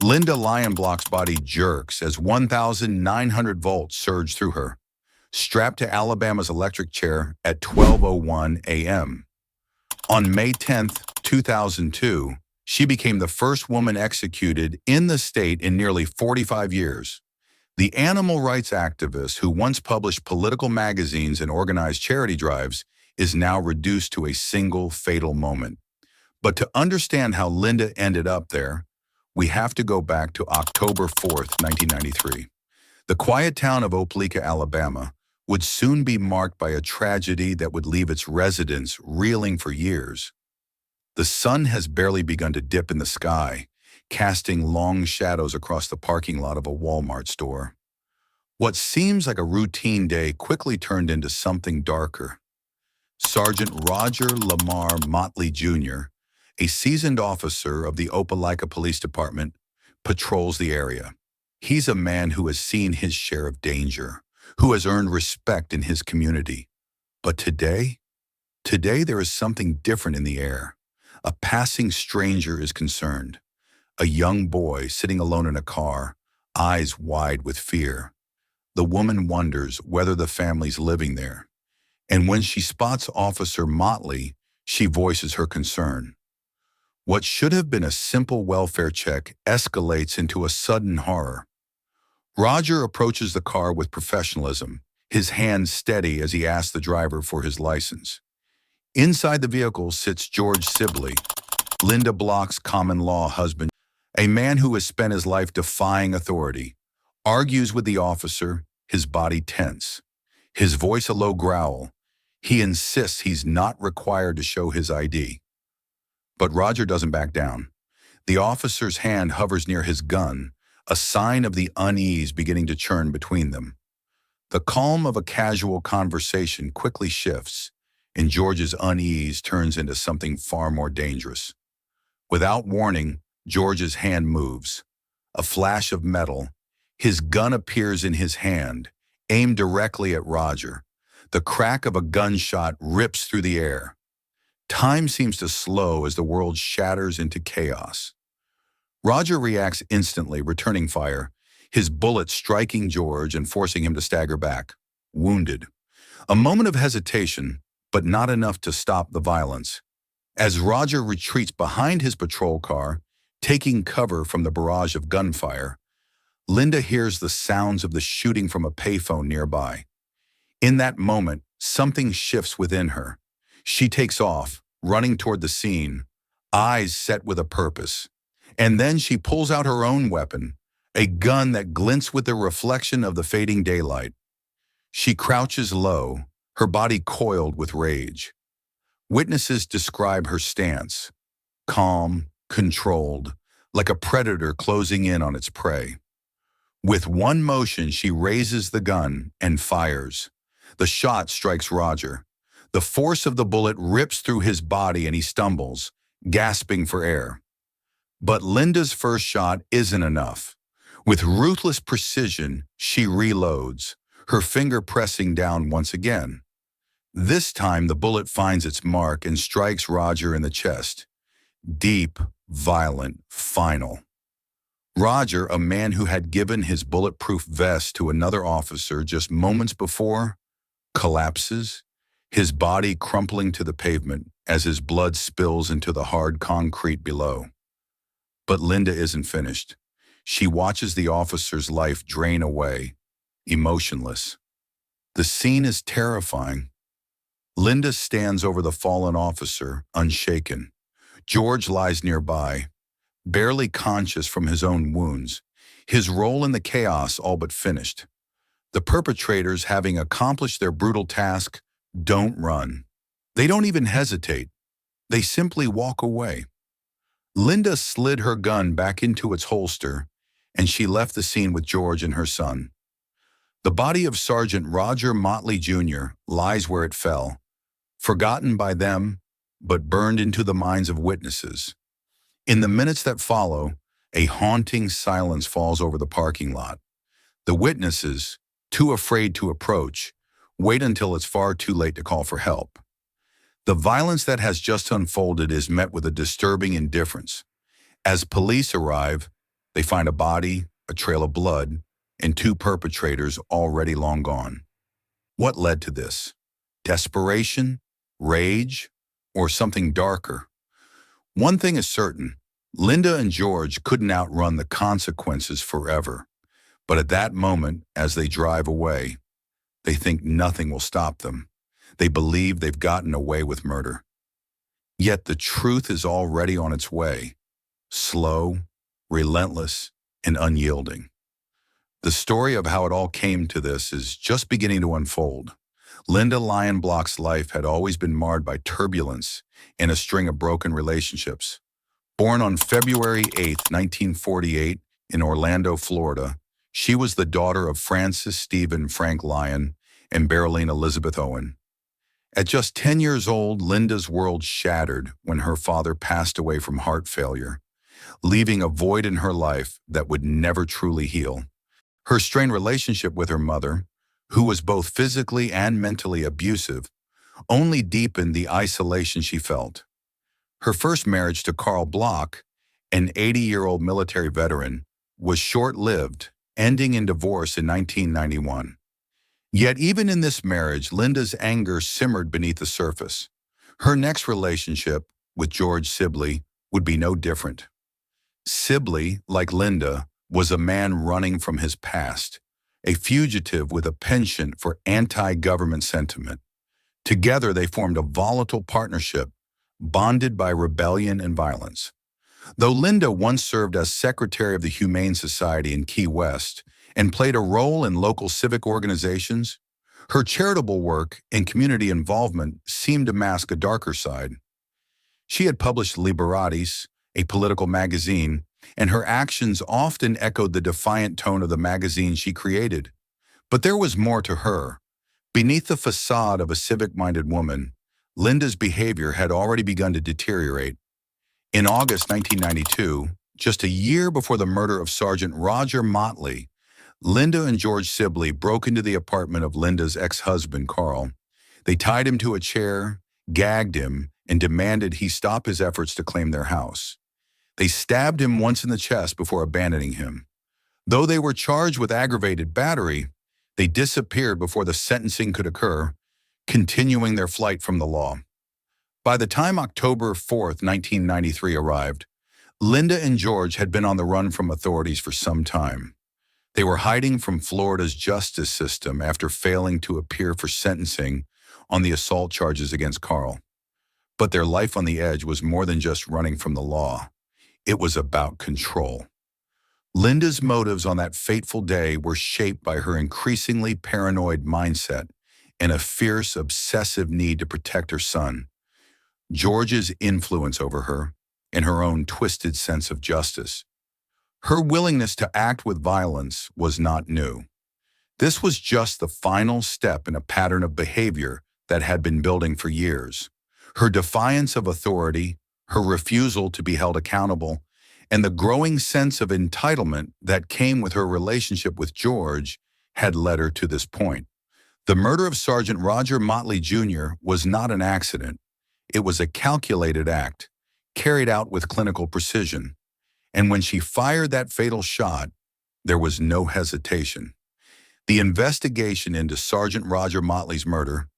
Lynda Lyon Block's body jerks as 1,900 volts surge through her, strapped to Alabama's electric chair at 12:01 a.m. On May 10, 2002, she became the first woman executed in the state in nearly 45 years. The animal rights activist who once published political magazines and organized charity drives is now reduced to a single fatal moment. But to understand how Lynda ended up there, we have to go back to October 4th, 1993. The quiet town of Opelika, Alabama, would soon be marked by a tragedy that would leave its residents reeling for years. The sun has barely begun to dip in the sky, casting long shadows across the parking lot of a Walmart store. What seems like a routine day quickly turned into something darker. Sergeant Roger Motley Jr., a seasoned officer of the Opelika Police Department, patrols the area. He's a man who has seen his share of danger, who has earned respect in his community. But today there is something different in the air. A passing stranger is concerned. A young boy sitting alone in a car, eyes wide with fear. The woman wonders whether the family's living there. And when she spots Officer Motley, she voices her concern. What should have been a simple welfare check escalates into a sudden horror. Roger approaches the car with professionalism, his hands steady as he asks the driver for his license. Inside the vehicle sits George Sibley, Lynda Block's common-law husband, a man who has spent his life defying authority, argues with the officer, his body tense, his voice a low growl. He insists he's not required to show his ID. But Roger doesn't back down. The officer's hand hovers near his gun, a sign of the unease beginning to churn between them. The calm of a casual conversation quickly shifts, and George's unease turns into something far more dangerous. Without warning, George's hand moves. A flash of metal. His gun appears in his hand, aimed directly at Roger. The crack of a gunshot rips through the air. Time seems to slow as the world shatters into chaos. Roger reacts instantly, returning fire, his bullet striking George and forcing him to stagger back, wounded. A moment of hesitation, but not enough to stop the violence. As Roger retreats behind his patrol car, taking cover from the barrage of gunfire, Lynda hears the sounds of the shooting from a payphone nearby. In that moment, something shifts within her. She takes off, running toward the scene, eyes set with a purpose. And then she pulls out her own weapon, a gun that glints with the reflection of the fading daylight. She crouches low, her body coiled with rage. Witnesses describe her stance, calm, controlled, like a predator closing in on its prey. With one motion, she raises the gun and fires. The shot strikes Roger. The force of the bullet rips through his body and he stumbles, gasping for air. But Lynda's first shot isn't enough. With ruthless precision, she reloads, her finger pressing down once again. This time, the bullet finds its mark and strikes Roger in the chest. Deep, violent, final. Roger, a man who had given his bulletproof vest to another officer just moments before, collapses, his body crumpling to the pavement as his blood spills into the hard concrete below. But Lynda isn't finished. She watches the officer's life drain away, emotionless. The scene is terrifying. Lynda stands over the fallen officer, unshaken. George lies nearby, barely conscious from his own wounds, his role in the chaos all but finished. The perpetrators, having accomplished their brutal task, don't run. They don't even hesitate. They simply walk away. Lynda slid her gun back into its holster, and she left the scene with George and her son. The body of Sergeant Roger Motley Jr. lies where it fell, forgotten by them, but burned into the minds of witnesses. In the minutes that follow, a haunting silence falls over the parking lot. The witnesses, too afraid to approach, wait until it's far too late to call for help. The violence that has just unfolded is met with a disturbing indifference. As police arrive, They find a body, a trail of blood, and two perpetrators already long gone. What led to this? Desperation, rage, or something darker? One thing is certain, Lynda and George couldn't outrun the consequences forever. But at that moment, as they drive away, they think nothing will stop them. They believe they've gotten away with murder. Yet the truth is already on its way, slow, relentless, and unyielding. The story of how it all came to this is just beginning to unfold. Lynda Lyon Block's life had always been marred by turbulence and a string of broken relationships. Born on February 8, 1948, in Orlando, Florida, she was the daughter of Francis Stephen Frank Lyon and Berylene Elizabeth Owen. At just 10 years old, Lynda's world shattered when her father passed away from heart failure, leaving a void in her life that would never truly heal. Her strained relationship with her mother, who was both physically and mentally abusive, only deepened the isolation she felt. Her first marriage to Carl Block, an 80-year-old military veteran, was short-lived, ending in divorce in 1991. Yet even in this marriage, Lynda's anger simmered beneath the surface. Her next relationship, with George Sibley, would be no different. Sibley, like Lynda, was a man running from his past, a fugitive with a penchant for anti-government sentiment. Together, they formed a volatile partnership, bonded by rebellion and violence. Though Lynda once served as secretary of the Humane Society in Key West and played a role in local civic organizations, her charitable work and community involvement seemed to mask a darker side. She had published Liberatis, a political magazine, and her actions often echoed the defiant tone of the magazine she created. But there was more to her. Beneath the facade of a civic-minded woman, Lynda's behavior had already begun to deteriorate. In August 1992, just a year before the murder of Sergeant Roger Motley, Lynda and George Sibley broke into the apartment of Lynda's ex-husband, Carl. They tied him to a chair, gagged him, and demanded he stop his efforts to claim their house. They stabbed him once in the chest before abandoning him. Though they were charged with aggravated battery, they disappeared before the sentencing could occur, continuing their flight from the law. By the time October 4, 1993 arrived, Lynda and George had been on the run from authorities for some time. They were hiding from Florida's justice system after failing to appear for sentencing on the assault charges against Carl. But their life on the edge was more than just running from the law. It was about control. Lynda's motives on that fateful day were shaped by her increasingly paranoid mindset and a fierce, obsessive need to protect her son, George's influence over her, and her own twisted sense of justice. Her willingness to act with violence was not new. This was just the final step in a pattern of behavior that had been building for years. Her defiance of authority, her refusal to be held accountable, and the growing sense of entitlement that came with her relationship with George had led her to this point. The murder of Sergeant Roger Motley Jr. was not an accident. It was a calculated act, carried out with clinical precision. And when she fired that fatal shot, there was no hesitation. The investigation into Sergeant Roger Motley's murder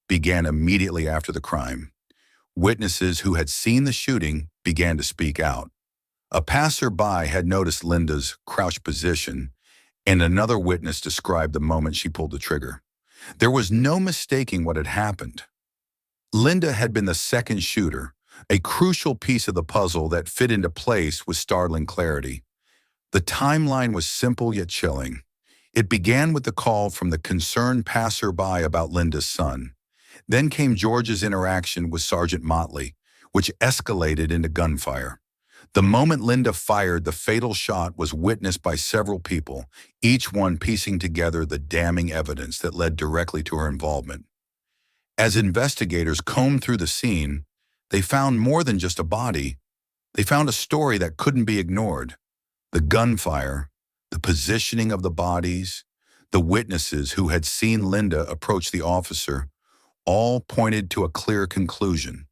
began immediately after the crime. Witnesses who had seen the shooting began to speak out. A passerby had noticed Lynda's crouched position, and another witness described the moment she pulled the trigger. There was no mistaking what had happened. Lynda had been the second shooter, a crucial piece of the puzzle that fit into place with startling clarity. The timeline was simple yet chilling. It began with the call from the concerned passerby about Lynda's son. Then came George's interaction with Sergeant Motley, which escalated into gunfire. The moment Lynda fired, the fatal shot was witnessed by several people, each one piecing together the damning evidence that led directly to her involvement. As investigators combed through the scene, they found more than just a body. They found a story that couldn't be ignored. The gunfire, the positioning of the bodies, the witnesses who had seen Lynda approach the officer, all pointed to a clear conclusion.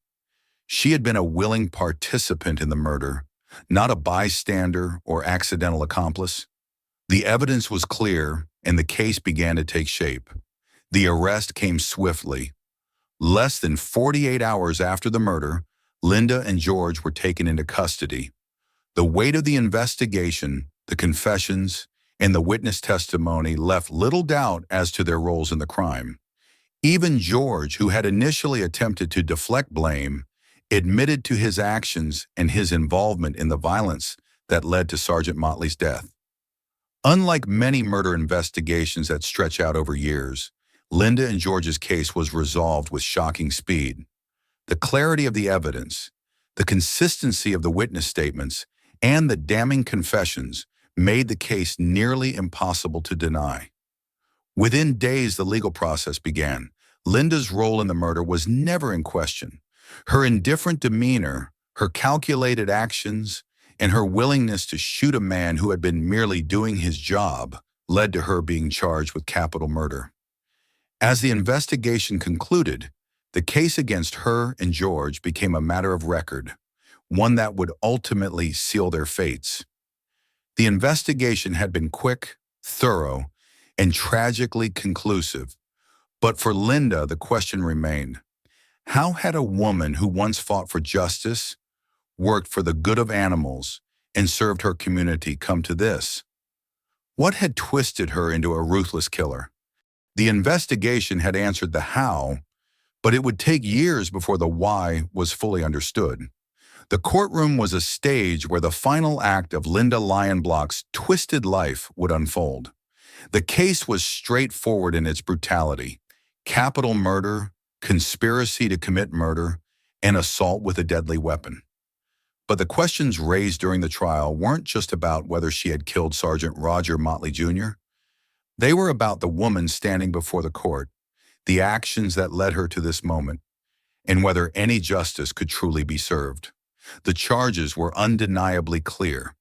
She had been a willing participant in the murder, not a bystander or accidental accomplice. The evidence was clear, and the case began to take shape. The arrest came swiftly. Less than 48 hours after the murder, Lynda and George were taken into custody. The weight of the investigation, the confessions, and the witness testimony left little doubt as to their roles in the crime. Even George, who had initially attempted to deflect blame, admitted to his actions and his involvement in the violence that led to Sergeant Motley's death. Unlike many murder investigations that stretch out over years, Lynda and George's case was resolved with shocking speed. The clarity of the evidence, the consistency of the witness statements, and the damning confessions made the case nearly impossible to deny. Within days, the legal process began. Lynda's role in the murder was never in question. Her indifferent demeanor, her calculated actions, and her willingness to shoot a man who had been merely doing his job led to her being charged with capital murder. As the investigation concluded, the case against her and George became a matter of record, one that would ultimately seal their fates. The investigation had been quick, thorough, and tragically conclusive. But for Lynda, the question remained: how had a woman who once fought for justice, worked for the good of animals, and served her community come to this? What had twisted her into a ruthless killer? The investigation had answered the how, but it would take years before the why was fully understood. The courtroom was a stage where the final act of Lynda Lyon Block's twisted life would unfold. The case was straightforward in its brutality: capital murder, conspiracy to commit murder, and assault with a deadly weapon. But the questions raised during the trial weren't just about whether she had killed Sergeant Roger Motley Jr. They were about the woman standing before the court, the actions that led her to this moment, and whether any justice could truly be served. The charges were undeniably clear.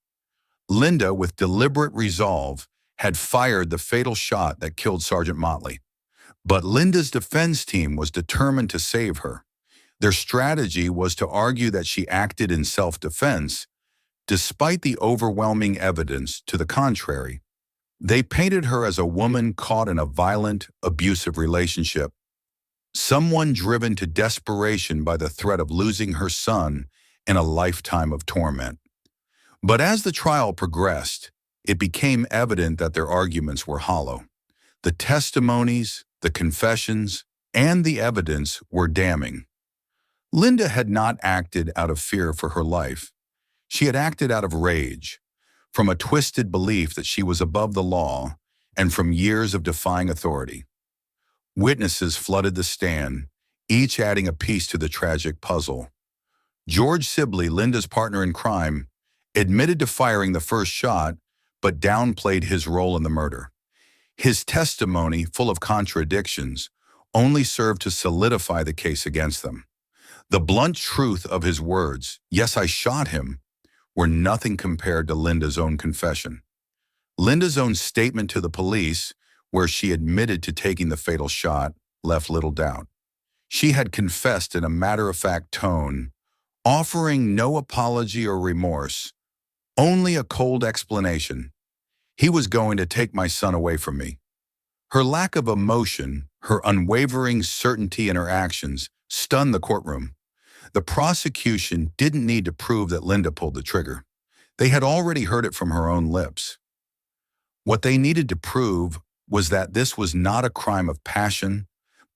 Lynda, with deliberate resolve, had fired the fatal shot that killed Sergeant Motley. But Lynda's defense team was determined to save her. Their strategy was to argue that she acted in self-defense, despite the overwhelming evidence to the contrary. They painted her as a woman caught in a violent, abusive relationship, someone driven to desperation by the threat of losing her son and a lifetime of torment. But as the trial progressed, it became evident that their arguments were hollow. The testimonies, the confessions, and the evidence were damning. Lynda had not acted out of fear for her life. She had acted out of rage, from a twisted belief that she was above the law and from years of defying authority. Witnesses flooded the stand, each adding a piece to the tragic puzzle. George Sibley, Lynda's partner in crime, admitted to firing the first shot, but downplayed his role in the murder. His testimony, full of contradictions, only served to solidify the case against them. The blunt truth of his words, "Yes, I shot him," were nothing compared to Lynda's own confession. Lynda's own statement to the police, where she admitted to taking the fatal shot, left little doubt. She had confessed in a matter-of-fact tone, offering no apology or remorse, only a cold explanation: "He was going to take my son away from me." Her lack of emotion, her unwavering certainty in her actions, stunned the courtroom. The prosecution didn't need to prove that Lynda pulled the trigger. They had already heard it from her own lips. What they needed to prove was that this was not a crime of passion,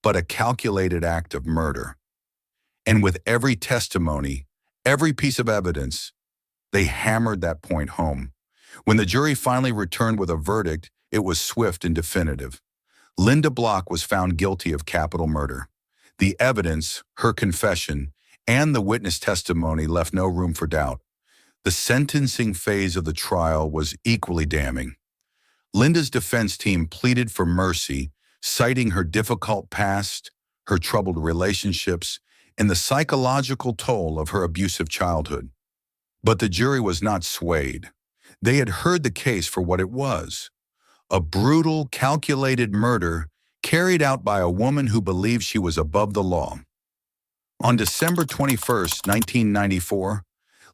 but a calculated act of murder. And with every testimony, every piece of evidence, they hammered that point home. When the jury finally returned with a verdict, it was swift and definitive. Lynda Block was found guilty of capital murder. The evidence, her confession, and the witness testimony left no room for doubt. The sentencing phase of the trial was equally damning. Lynda's defense team pleaded for mercy, citing her difficult past, her troubled relationships, and the psychological toll of her abusive childhood. But the jury was not swayed. They had heard the case for what it was: a brutal, calculated murder carried out by a woman who believed she was above the law. On December 21, 1994,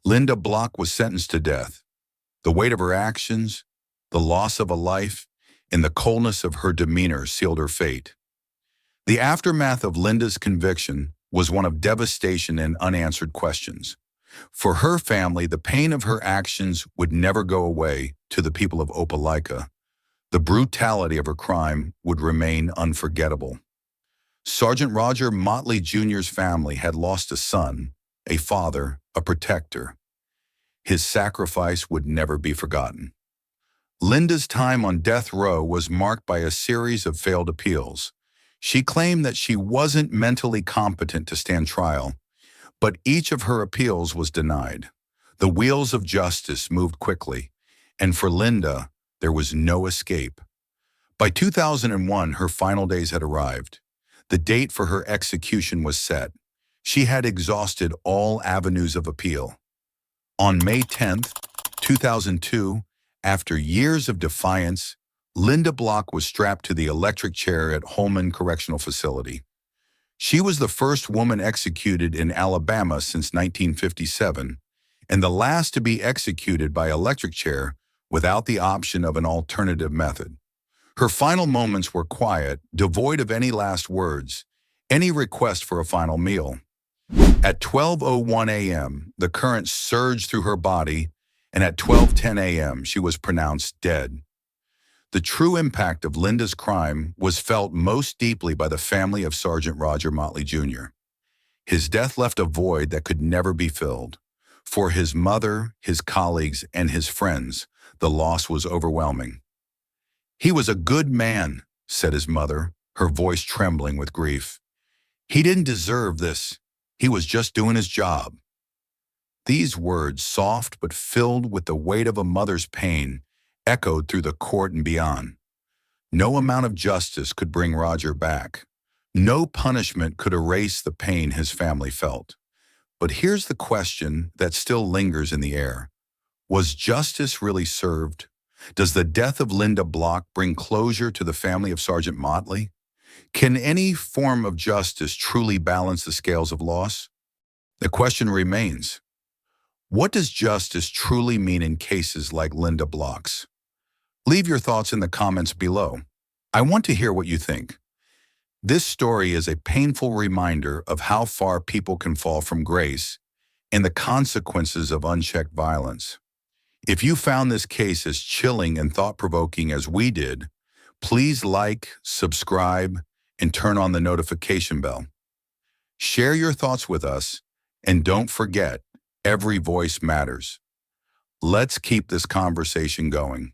Lynda Block was sentenced to death. The weight of her actions, the loss of a life, and the coldness of her demeanor sealed her fate. The aftermath of Lynda's conviction was one of devastation and unanswered questions. For her family, the pain of her actions would never go away. To the people of Opelika, the brutality of her crime would remain unforgettable. Sergeant Roger Motley Jr.'s family had lost a son, a father, a protector. His sacrifice would never be forgotten. Lynda's time on death row was marked by a series of failed appeals. She claimed that she wasn't mentally competent to stand trial, but each of her appeals was denied. The wheels of justice moved quickly, and for Lynda, there was no escape. By 2001, her final days had arrived. The date for her execution was set. She had exhausted all avenues of appeal. On May 10, 2002, after years of defiance, Lynda Block was strapped to the electric chair at Holman Correctional Facility. She was the first woman executed in Alabama since 1957, and the last to be executed by electric chair without the option of an alternative method. Her final moments were quiet, devoid of any last words, any request for a final meal. At 12:01 a.m., the current surged through her body, and at 12:10 a.m., she was pronounced dead. The true impact of Lynda's crime was felt most deeply by the family of Sergeant Roger Motley Jr. His death left a void that could never be filled. For his mother, his colleagues, and his friends, the loss was overwhelming. "He was a good man," said his mother, her voice trembling with grief. "He didn't deserve this. He was just doing his job." These words, soft but filled with the weight of a mother's pain, echoed through the court and beyond. No amount of justice could bring Roger back. No punishment could erase the pain his family felt. But here's the question that still lingers in the air. Was justice really served? Does the death of Lynda Block bring closure to the family of Sergeant Motley? Can any form of justice truly balance the scales of loss? The question remains, what does justice truly mean in cases like Lynda Block's? Leave your thoughts in the comments below. I want to hear what you think. This story is a painful reminder of how far people can fall from grace and the consequences of unchecked violence. If you found this case as chilling and thought-provoking as we did, please like, subscribe, and turn on the notification bell. Share your thoughts with us, and don't forget, every voice matters. Let's keep this conversation going.